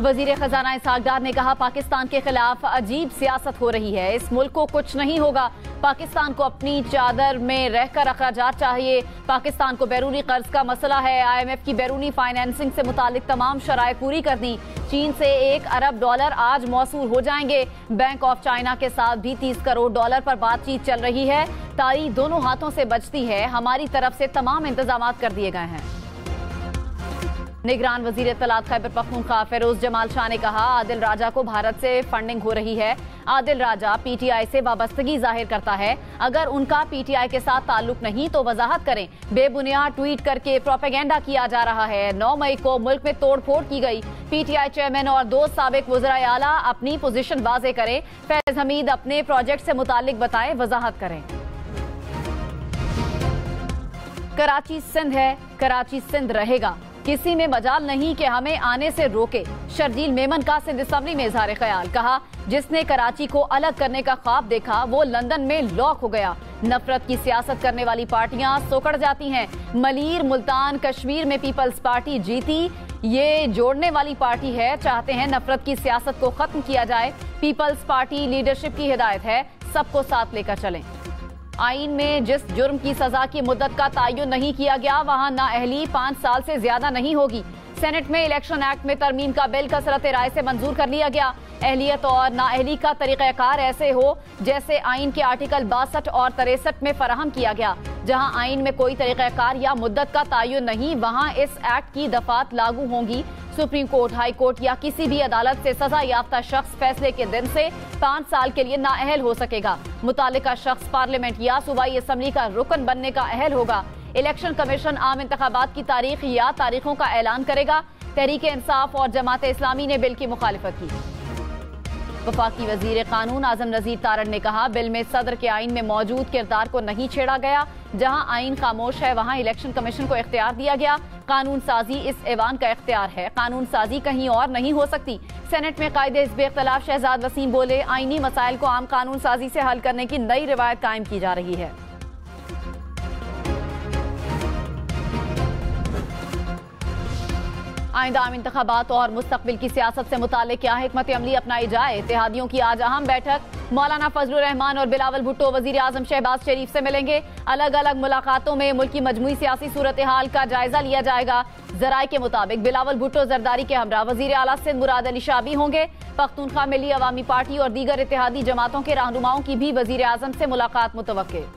वजीर खजाना इसहाक डार ने कहा, पाकिस्तान के खिलाफ अजीब सियासत हो रही है। इस मुल्क को कुछ नहीं होगा। पाकिस्तान को अपनी चादर में रहकर अखराजात चाहिए। पाकिस्तान को बैरूनी कर्ज का मसला है। IMF की बैरूनी फाइनेंसिंग से मुतालिक तमाम शराइत पूरी कर दी। चीन से $1 अरब आज मौसूल हो जाएंगे। बैंक ऑफ चाइना के साथ भी $30 करोड़ पर बातचीत चल रही है। तारीख दोनों हाथों से बचती है। हमारी तरफ से तमाम इंतजाम कर दिए गए हैं। निगरान वजीर इत्तलात खैबर पख्तूनख्वा फेरोज जमाल शाह ने कहा, आदिल राजा को भारत से फंडिंग हो रही है। आदिल राजा PTI से वाबस्तगी जाहिर करता है। अगर उनका PTI के साथ ताल्लुक नहीं तो वजाहत करें। बेबुनियाद ट्वीट करके प्रोपेगेंडा किया जा रहा है। 9 मई को मुल्क में तोड़फोड़ की गई। PTI चेयरमैन और 2 साबिक वज़राए आला अपनी पोजीशन वाज़े करें। फैज हमीद अपने प्रोजेक्ट से मुतालिक बताएं, वजाहत करें। कराची सिंध है, कराची सिंध रहेगा। किसी में मजाल नहीं कि हमें आने से रोके। शर्जील मेमन का सिंध असम्बली में इजहार ख्याल। कहा, जिसने कराची को अलग करने का ख्वाब देखा वो लंदन में लॉक हो गया। नफरत की सियासत करने वाली पार्टियां सोकड़ जाती हैं। मलीर, मुल्तान, कश्मीर में पीपल्स पार्टी जीती। ये जोड़ने वाली पार्टी है। चाहते हैं नफरत की सियासत को खत्म किया जाए। पीपल्स पार्टी लीडरशिप की हिदायत है, सबको साथ लेकर चलें। आईन में जिस जुर्म की सजा की मुद्दत का तयन नहीं किया गया वहां नाअहली 5 साल से ज्यादा नहीं होगी। सेनेट में इलेक्शन एक्ट में तरमीम का बिल कसरत राय से मंजूर कर लिया गया। अहलियत और नाअहली का तरीक़ाकार ऐसे हो जैसे आइन के आर्टिकल 62 और 63 में फराहम किया गया। जहां आइन में कोई तरीक़ाकार या मुद्दत का तयन नहीं, वहां इस एक्ट की दफात लागू होंगी। सुप्रीम कोर्ट, हाई कोर्ट या किसी भी अदालत से सजा याफ्ता शख्स फैसले के दिन से 5 साल के लिए नाअहल हो सकेगा। मुतालिका शख्स पार्लियामेंट या सूबाई असम्बली का रुकन बनने का अहल होगा। इलेक्शन कमीशन आम इंतखाबात की तारीख या तारीखों का ऐलान करेगा। तहरीक इंसाफ और जमात इस्लामी ने बिल की मुखालिफत की। वफाकी वजीर कानून आजम नजीर तारड़ ने कहा, बिल में सदर के आइन में मौजूद किरदार को नहीं छेड़ा गया। जहां आइन खामोश है वहां इलेक्शन कमीशन को इख्तियार दिया गया। कानून साजी इस ऐवान का इख्तियार है, कानून साजी कहीं और नहीं हो सकती। सेनेट में कायदे हिज़्ब इख्तिलाफ शहजाद वसीम बोले, आईनी मसाइल को आम कानून साजी से हल करने की नई रिवायत कायम की जा रही है। आइंदा आम इंतखाबात और मुस्तकबिल की सियासत से मुतालिक क्या हिकमत अमली अपनाई जाए। इत्तेहादियों की आज अहम बैठक। मौलाना फजलुर रहमान और बिलावल भुट्टो वजीर आजम शहबाज शरीफ से मिलेंगे। अलग अलग मुलाकातों में मुल्क की मजमूई सियासी सूरत हाल का जायजा लिया जाएगा। जराए के मुताबिक बिलावल भुट्टो जरदारी के हमरा वजीर आला सिंध मुराद अली शाह भी होंगे। पख्तूनख्वा मिली अवामी पार्टी और दीगर इत्तेहादी जमातों के रहनुमाओं की भी वजीर आजम से मुलाकात मुतवक्के।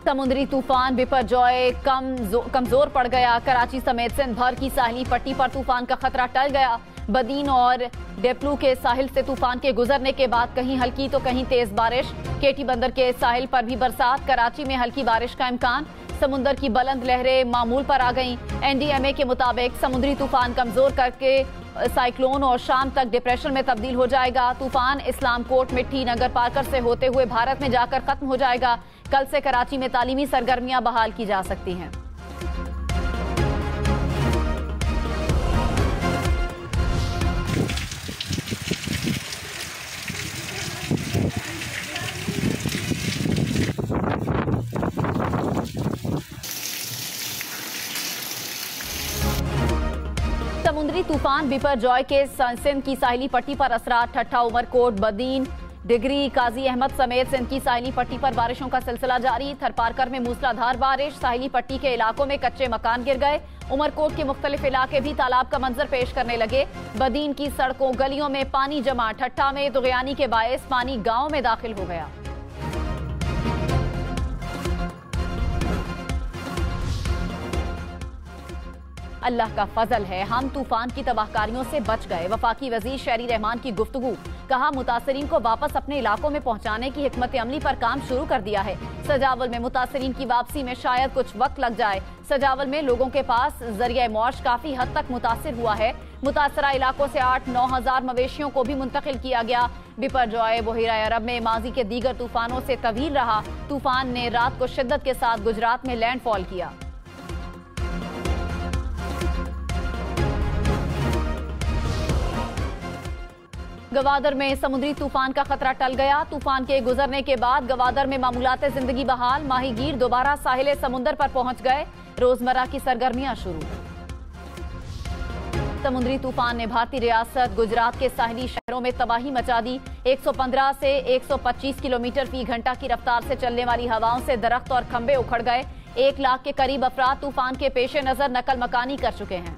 समुद्री तूफान बिपरजॉय कमजोर पड़ गया। कराची समेत सिंध भर की साहिली पट्टी पर तूफान का खतरा टल गया। बदीन और डेप्लू के साहिल से तूफान के गुजरने के बाद कहीं हल्की तो कहीं तेज बारिश। केटी बंदर के साहिल पर भी बरसात। कराची में हल्की बारिश का इम्कान। समुद्र की बुलंद लहरें मामूल पर आ गईं। NDMA के मुताबिक समुद्री तूफान कमजोर करके साइक्लोन और शाम तक डिप्रेशन में तब्दील हो जाएगा। तूफान इस्लाम कोट, मिट्टी, नगर पार्कर से होते हुए भारत में जाकर खत्म हो जाएगा। कल से कराची में तालीमी सरगर्मियां बहाल की जा सकती हैं। समुद्री तूफान बिपरजॉय के सिंध की साहिली पट्टी पर असरात। ठट्ठा, उमरकोट, बदीन, डिगरी, काजी अहमद समेत सिंध की साहिली पट्टी पर बारिशों का सिलसिला जारी। थरपारकर में मूसलाधार बारिश। साहिली पट्टी के इलाकों में कच्चे मकान गिर गए। उमरकोट के मुख्तलिफ इलाके भी तालाब का मंजर पेश करने लगे। बदीन की सड़कों गलियों में पानी जमा। ठट्ठा में तुगयानी के बायस पानी गांव में दाखिल हो गया। अल्लाह का फजल है, हम तूफान की तबाहकारियों से बच गए। वफाकी वजीर शहरी रहमान की गुफ्तगू। कहा, मुतासरीन को वापस अपने इलाकों में पहुंचाने की हिकमत अमली पर काम शुरू कर दिया है। सजावल में मुतासरीन की वापसी में शायद कुछ वक्त लग जाए। सजावल में लोगों के पास जरिया मौश काफी हद तक मुतासिर हुआ है। मुतासरा इलाकों से 8-9 हजार मवेशियों को भी मुंतकिल किया गया। बिपरजॉय बहिरा अरब में माजी के दीगर तूफानों से तवील रहा। तूफान ने रात को शिद्दत के साथ गुजरात में लैंडफॉल किया। गवादर में समुद्री तूफान का खतरा टल गया। तूफान के गुजरने के बाद गवादर में मामूलात जिंदगी बहाल। माहीगीर दोबारा साहिल समुंदर पर पहुंच गए। रोजमर्रा की सरगर्मियां शुरू। समुद्री तूफान ने भारतीय रियासत गुजरात के साहिली शहरों में तबाही मचा दी। 115 से 125 किलोमीटर फी घंटा की रफ्तार से चलने वाली हवाओं से दरख्त और खंबे उखड़ गए। 1 लाख के करीब अफराद तूफान के पेश नजर नकल मकानी कर चुके हैं।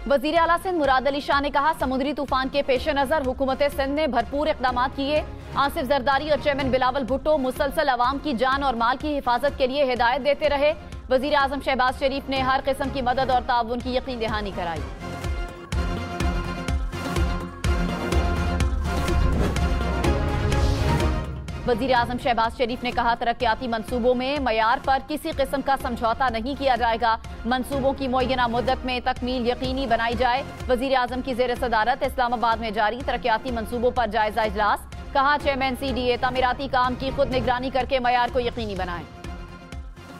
वजीर आला सिंध मुराद अली शाह ने कहा, समुद्री तूफान के पेश नजर हुकूमत सिंध ने भरपूर इकदाम किए। आसिफ जरदारी और चेयरमैन बिलावल भुट्टो मुसलसल अवाम की जान और माल की हिफाजत के लिए हिदायत देते रहे। वजीर आजम शहबाज शरीफ ने हर किस्म की मदद और ताउन की यकीन दहानी कराई। वजीर आजम शहबाज शरीफ ने कहा, तरक्याती मंसूबों में मयार पर किसी किस्म का समझौता नहीं किया जाएगा। मंसूबों की मुअय्यना मुद्दत में तकमील यकीनी बनाई जाए। वजीर आजम की जेर सदारत इस्लामाबाद में जारी तरक्याती मंसूबों पर जायजा इजलास। कहा, चेयरमैन CDA तामीराती काम की खुद निगरानी करके मयार को यकीनी बनाए।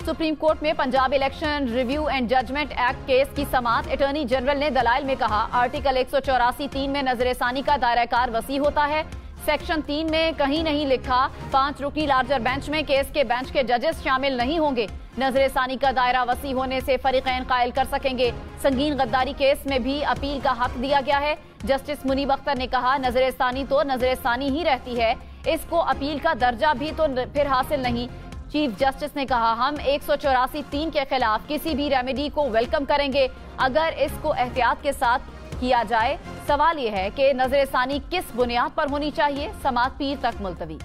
सुप्रीम कोर्ट में Punjab election review and judgment act case की समाअत। अटॉर्नी जनरल ने दलाइल में कहा, आर्टिकल 184(3) में नजरसानी का दायरा-कार वसी होता है। सेक्शन 3 में कहीं नहीं लिखा 5 रुकनी लार्जर बेंच में केस के बेंच के जजेस शामिल नहीं होंगे। नजरसानी का दायरा वसी होने से फरीकैन कायल कर सकेंगे। संगीन गद्दारी केस में भी अपील का हक दिया गया है। जस्टिस मुनीब अख्तर ने कहा, नजरसानी तो नजरसानी ही रहती है, इसको अपील का दर्जा भी तो फिर हासिल नहीं। चीफ जस्टिस ने कहा, हम 184(3) के खिलाफ किसी भी रेमेडी को वेलकम करेंगे अगर इसको एहतियात के साथ किया जाए। सवाल यह है कि नजरसानी किस बुनियाद पर होनी चाहिए। समाअत पीर तक मुलतवी।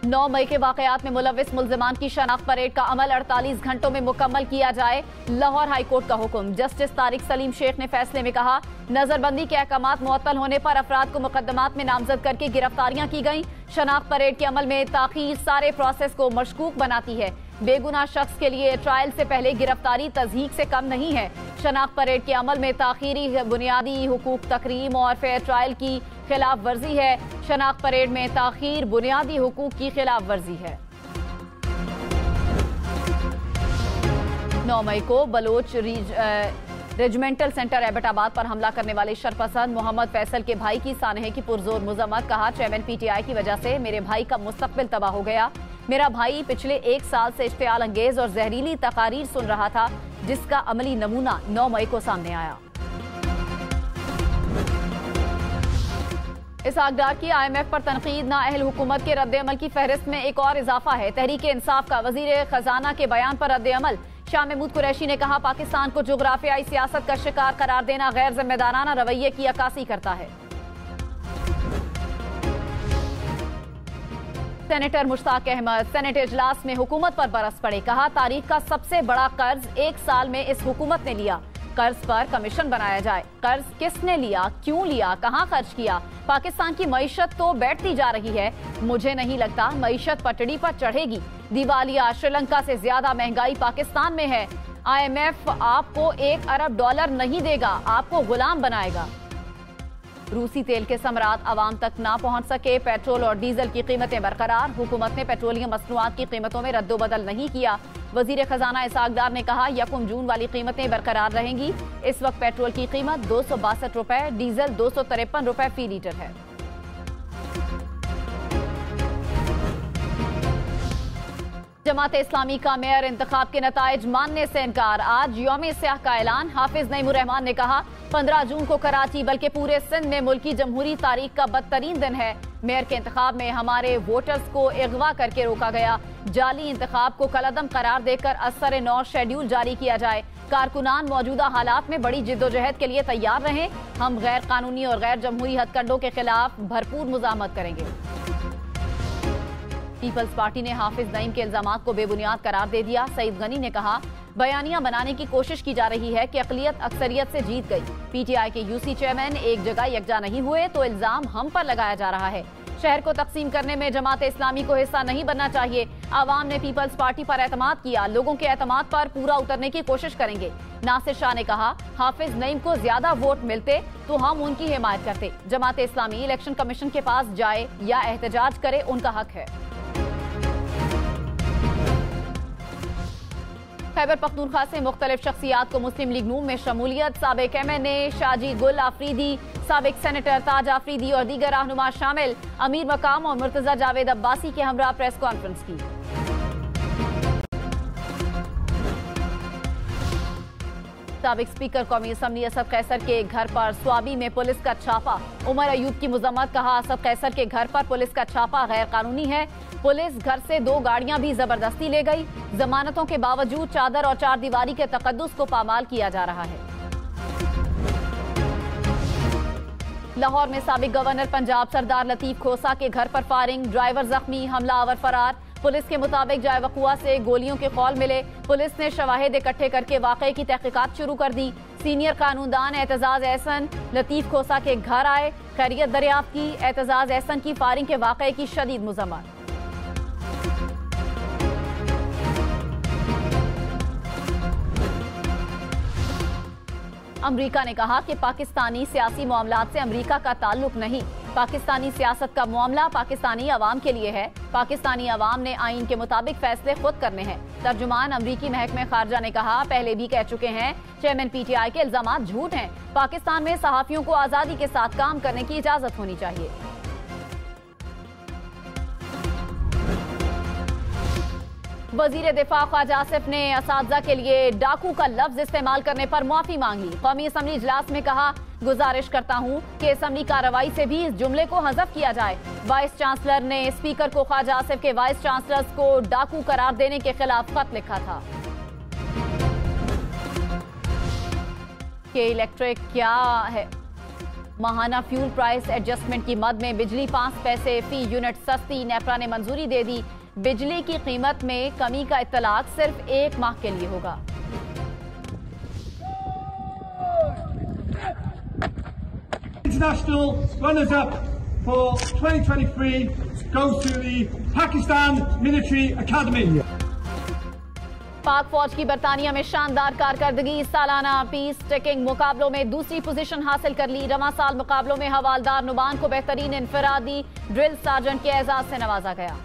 9 मई के वाकयात में मुलविस मुल्जिमान की शनाख्त परेड का अमल 48 घंटों में मुकम्मल किया जाए। लाहौर हाई कोर्ट का हुक्म। जस्टिस तारिक सलीम शेख ने फैसले में कहा, नजरबंदी के अहकामात मुअत्तल होने पर अफराद को मुकदमात में नामजद करके गिरफ्तारियां की गईं। शनाख्त परेड के अमल में ताखीर सारे प्रोसेस को मशकूक बनाती है। बेगुनाह शख्स के लिए ट्रायल से पहले गिरफ्तारी तज़हीक से कम नहीं है। शनाख्त परेड के अमल में ताखीरी बुनियादी हुकूक तकरीम और फेयर ट्रायल की खिलाफ वर्जी है। शनाख्त परेड में ताखीर बुनियादी हुकूक की खिलाफ वर्जी है। 9 मई को बलोच रेजिमेंटल सेंटर एबटाबाद पर हमला करने वाले शरपसंद मोहम्मद फैसल के भाई की सानहे की पुरजोर मजम्मत। कहा, चेयरमैन PTI की वजह से मेरे भाई का मुस्तकबिल तबाह हो गया। मेरा भाई पिछले 1 साल से इश्तियाल अंगेज और जहरीली तकारीर सुन रहा था, जिसका अमली नमूना 9 मई को सामने आया। इसहाक डार की IMF पर तनकीद। नाअहल हुकूमत के रद्द-ए-अमल की फहरिस्त में एक और इजाफा है। तहरीक इंसाफ का वजीर खजाना के बयान पर रद्द-ए-अमल। शाह महमूद कुरैशी ने कहा, पाकिस्तान को जुग्राफियाई सियासत का शिकार करार देना गैर जिम्मेदाराना रवैये की अक्कासी करता है। सेनेटर मुश्ताक अहमद सेनेट इजलास में हुकूमत पर बरस पड़े। कहा, तारीख का सबसे बड़ा कर्ज 1 साल में इस हुकूमत ने लिया। कर्ज पर कमीशन बनाया जाए। कर्ज किसने लिया, क्यों लिया, कहां खर्च किया। पाकिस्तान की मईशत तो बैठती जा रही है। मुझे नहीं लगता मईशत पटड़ी पर चढ़ेगी। दिवालिया श्रीलंका से ज्यादा महंगाई पाकिस्तान में है। IMF आपको $1 अरब नहीं देगा, आपको गुलाम बनाएगा। रूसी तेल के समरात अवाम तक ना पहुंच सके। पेट्रोल और डीजल की कीमतें बरकरार। हुकूमत ने पेट्रोलियम मसनूआत की कीमतों में रद्दोबदल नहीं किया। वजीर खजाना इसहाक डार ने कहा, 1 जून वाली कीमतें बरकरार रहेंगी। इस वक्त पेट्रोल की कीमत 262 रुपए, डीजल 253 रुपए फी लीटर है। जमात इस्लामी का मेयर इंतखाब के नताइज मानने से इनकार। आज यौम स्याह का ऐलान। हाफिज नईमुर रहमान ने कहा, 15 जून को कराची बल्कि पूरे सिंध में मुल्की जमहूरी तारीख का बदतरीन दिन है। मेयर के इंतखाब में हमारे वोटर्स को अगवा करके रोका गया। जाली इंतखाब को कलअदम करार देकर असर नौ शेड्यूल जारी किया जाए। कारकुनान मौजूदा हालात में बड़ी जिद्दोजहद के लिए तैयार रहें। हम गैर कानूनी और गैर जमहूरी हथकंडों के खिलाफ भरपूर मुजाहमत करेंगे। पीपल्स पार्टी ने हाफिज नईम के इल्जामात को बेबुनियाद करार दे दिया। सईद गनी ने कहा, बयानियां बनाने की कोशिश की जा रही है कि अकलियत अक्सरियत से जीत गई। PTI के UC चेयरमैन एक जगह यकजा नहीं हुए तो इल्जाम हम पर लगाया जा रहा है। शहर को तकसीम करने में जमात इस्लामी को हिस्सा नहीं बनना चाहिए। आवाम ने पीपल्स पार्टी पर एतमाद किया, लोगों के एतमाद पर पूरा उतरने की कोशिश करेंगे। नासिर शाह ने कहा, हाफिज नईम को ज्यादा वोट मिलते तो हम उनकी हिमायत करते। जमात इस्लामी इलेक्शन कमीशन के पास जाए या एहतजाज करे, उनका हक है। खैबर पख्तूनख्वा से मुख्तलिफ शख्सियात को मुस्लिम लीग नून में शमूलियत। साबिक MNA शाजी गुल आफरीदी, साबिक सेनेटर ताज आफरीदी और दीगर रहनुमा शामिल। अमीर मकाम और मुर्तजा जावेद अब्बासी के हमरा प्रेस कॉन्फ्रेंस की। साबिक स्पीकर कौमी असम्बली असद कैसर के घर पर स्वाबी में पुलिस का छापा। उमर अयूब की मुजम्मत, कहा असद कैसर के घर पर पुलिस का छापा गैर कानूनी है। पुलिस घर से 2 गाड़ियां भी जबरदस्ती ले गई। जमानतों के बावजूद चादर और चार दीवारी के तकद्दुस को पामाल किया जा रहा है। लाहौर में साबिक गवर्नर पंजाब सरदार लतीफ खोसा के घर पर फायरिंग, ड्राइवर जख्मी, हमलावर फरार। पुलिस के मुताबिक जाए वकुआ से गोलियों के कौल मिले। पुलिस ने शवाहिद इकट्ठे करके वाकये की तहकीकात शुरू कर दी। सीनियर कानूनदान एतजाज एहसन लतीफ खोसा के घर आए, खैरियत दरियाफ्त की। एतजाज एहसन की फायरिंग के वाकये की शदीद मजम्मत। अमरीका ने कहा कि पाकिस्तानी सियासी मामलात से अमरीका का ताल्लुक नहीं। पाकिस्तानी सियासत का मामला पाकिस्तानी अवाम के लिए है। पाकिस्तानी अवाम ने आईन के मुताबिक फैसले खुद करने हैं। तर्जुमान अमरीकी महकमे खारजा ने कहा, पहले भी कह चुके हैं, चेयरमैन PTI के इल्जामात झूठ हैं। पाकिस्तान में सहाफियों को आजादी के साथ काम करने की इजाजत होनी चाहिए। वजीर दिफा ख्वाजा आसिफ ने असातिज़ा के लिए डाकू का लफ्ज इस्तेमाल करने पर माफी मांगी। कौमी असम्बली इजलास में कहा, गुजारिश करता हूं कि असम्बली कार्रवाई से भी इस जुमले को हज़फ किया जाए। वाइस चांसलर ने स्पीकर को ख्वाजा आसिफ के वाइस चांसलर्स को डाकू करार देने के खिलाफ खत लिखा था। कि इलेक्ट्रिक क्या है, माहाना फ्यूल प्राइस एडजस्टमेंट की मद में बिजली 5 पैसे फी यूनिट सस्ती। नेपरा ने मंजूरी दे दी। बिजली की कीमत में कमी का इत्तलाक सिर्फ 1 माह के लिए होगा। International runners-up for 2023 goes to the Pakistan Military Academy. पाक फौज की बरतानिया में शानदार कारकर्दगी। सालाना पीस टेकिंग मुकाबलों में दूसरी पोजीशन हासिल कर ली। रवां साल मुकाबलों में हवालदार नुमान को बेहतरीन इनफरादी ड्रिल सार्जेंट के एजाज से नवाजा गया।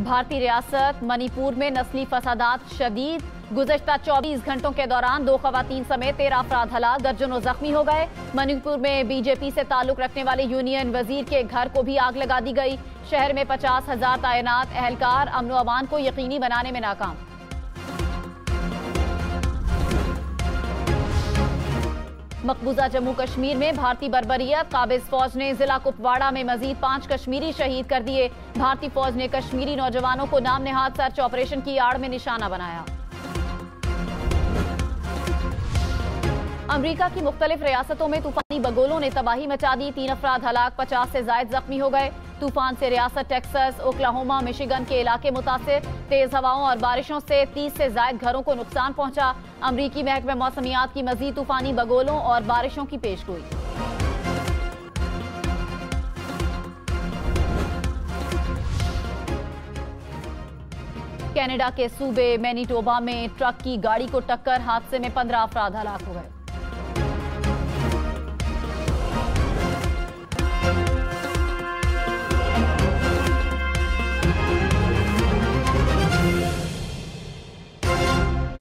भारतीय रियासत मणिपुर में नस्ली फसादात शदीद। गुज़श्ता 24 घंटों के दौरान 2 खवातीन समेत 13 अफराद हलाक, दर्जनों जख्मी हो गए। मणिपुर में बीजेपी से ताल्लुक रखने वाले यूनियन वजीर के घर को भी आग लगा दी गई। शहर में 50,000 तैनात एहलकार अमन व अमान को यकीनी बनाने में नाकाम। मकबूजा जम्मू कश्मीर में भारतीय बर्बरियत, काबिज फौज ने जिला कुपवाड़ा में मजीद 5 कश्मीरी शहीद कर दिए। भारतीय फौज ने कश्मीरी नौजवानों को नाम नेहाद सर्च ऑपरेशन की आड़ में निशाना बनाया। अमरीका की मुख्तलिफ रियासतों में तूफानी बगोलों ने तबाही मचा दी। 3 अफराद हलाक, 50 से जायद जख्मी हो गए। तूफान से रियासत टेक्सास, ओक्लाहोमा, मिशिगन के इलाके मुतासिर। तेज हवाओं और बारिशों से 30 से जायद घरों को नुकसान पहुंचा। अमरीकी महकमे मौसमियात की मजीद तूफानी बगोलों और बारिशों की पेशगोई। कनाडा के सूबे मैनीटोबा में ट्रक की गाड़ी को टक्कर, हादसे में 15 अफराद हलाक हो गए।